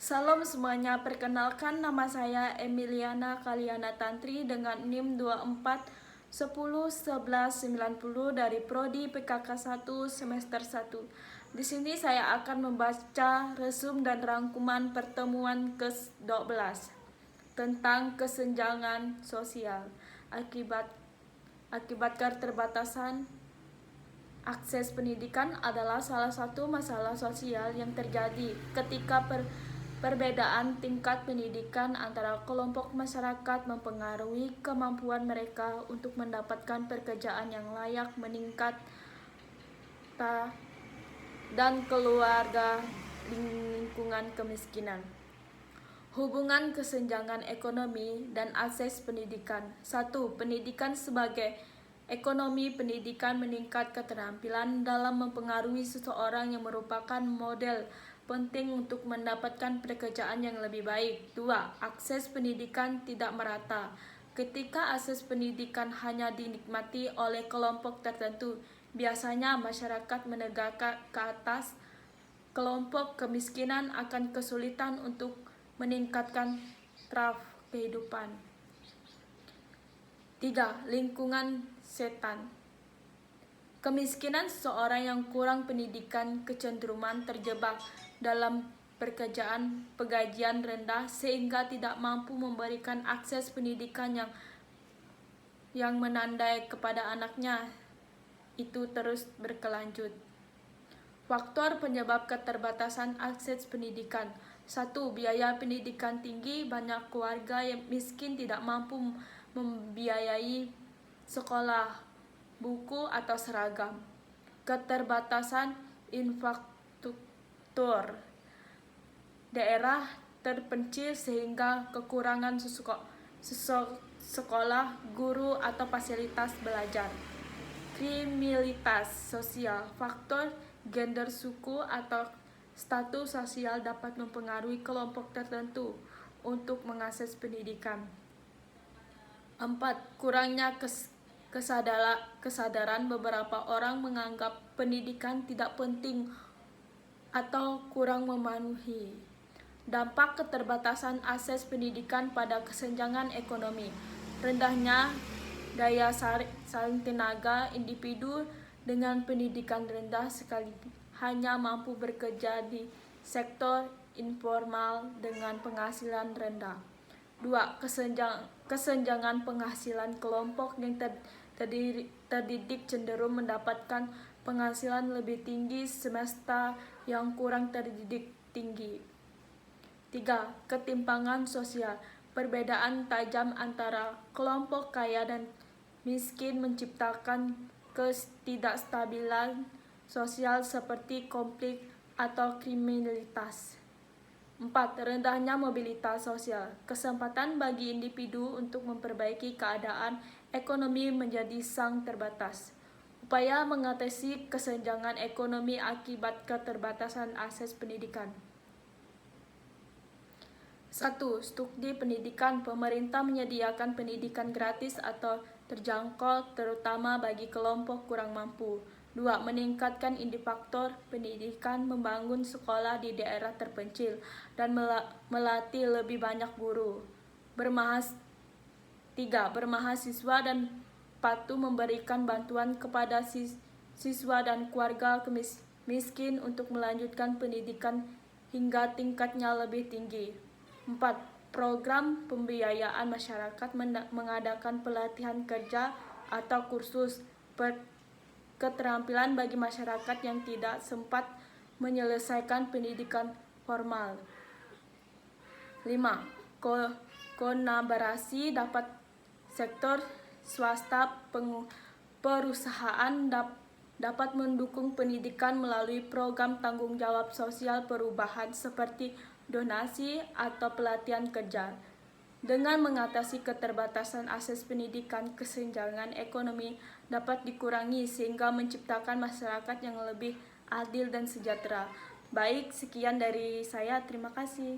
Salam semuanya, perkenalkan nama saya Emiliana Kaliana Tantri dengan NIM 24101190 dari Prodi PKK 1 semester 1. Di sini saya akan membaca resum dan rangkuman pertemuan ke-12 tentang kesenjangan sosial akibat keterbatasan akses pendidikan adalah salah satu masalah sosial yang terjadi ketika perbedaan tingkat pendidikan antara kelompok masyarakat mempengaruhi kemampuan mereka untuk mendapatkan pekerjaan yang layak meningkat dan keluarga di lingkungan kemiskinan. Hubungan kesenjangan ekonomi dan akses pendidikan. 1. Pendidikan sebagai ekonomi pendidikan meningkat keterampilan dalam mempengaruhi seseorang yang merupakan model penting untuk mendapatkan pekerjaan yang lebih baik. 2. Akses pendidikan tidak merata. Ketika akses pendidikan hanya dinikmati oleh kelompok tertentu, biasanya masyarakat menengah ke atas, kelompok kemiskinan akan kesulitan untuk meningkatkan taraf kehidupan. 3. Lingkungan setan. Kemiskinan seseorang yang kurang pendidikan kecenderungan terjebak dalam pegajian rendah sehingga tidak mampu memberikan akses pendidikan yang menandai kepada anaknya itu terus berkelanjut. Faktor penyebab keterbatasan akses pendidikan. 1. Biaya pendidikan tinggi. Banyak keluarga yang miskin tidak mampu membiayai sekolah, buku, atau seragam. Keterbatasan infrastruktur. Daerah terpencil sehingga kekurangan sekolah, guru, atau fasilitas belajar. Kriminalitas sosial. Faktor gender, suku, atau status sosial dapat mempengaruhi kelompok tertentu untuk mengakses pendidikan. 4. Kurangnya kesadaran beberapa orang menganggap pendidikan tidak penting atau kurang memenuhi. Dampak keterbatasan akses pendidikan pada kesenjangan ekonomi. Rendahnya daya saing tenaga. Individu dengan pendidikan rendah sekali hanya mampu bekerja di sektor informal dengan penghasilan rendah. 2. Kesenjangan penghasilan. Kelompok yang terdidik cenderung mendapatkan penghasilan lebih tinggi semesta yang kurang terdidik tinggi. 3. Ketimpangan sosial. Perbedaan tajam antara kelompok kaya dan miskin menciptakan ketidakstabilan sosial seperti konflik atau kriminalitas. 4. Rendahnya mobilitas sosial. Kesempatan bagi individu untuk memperbaiki keadaan ekonomi menjadi sangat terbatas. Upaya mengatasi kesenjangan ekonomi akibat keterbatasan akses pendidikan. 1. Studi pendidikan. Pemerintah menyediakan pendidikan gratis atau terjangkau terutama bagi kelompok kurang mampu. 2. Meningkatkan indikator pendidikan, membangun sekolah di daerah terpencil, dan melatih lebih banyak guru. 3. Bermahasiswa dan patuh memberikan bantuan kepada siswa dan keluarga miskin untuk melanjutkan pendidikan hingga tingkatnya lebih tinggi. 4. Program pembiayaan masyarakat mengadakan pelatihan kerja atau kursus keterampilan bagi masyarakat yang tidak sempat menyelesaikan pendidikan formal. 5. Kolaborasi dapat sektor swasta perusahaan dapat mendukung pendidikan melalui program tanggung jawab sosial perubahan seperti donasi atau pelatihan kerja. Dengan mengatasi keterbatasan akses pendidikan, kesenjangan ekonomi dapat dikurangi sehingga menciptakan masyarakat yang lebih adil dan sejahtera. Baik, sekian dari saya. Terima kasih.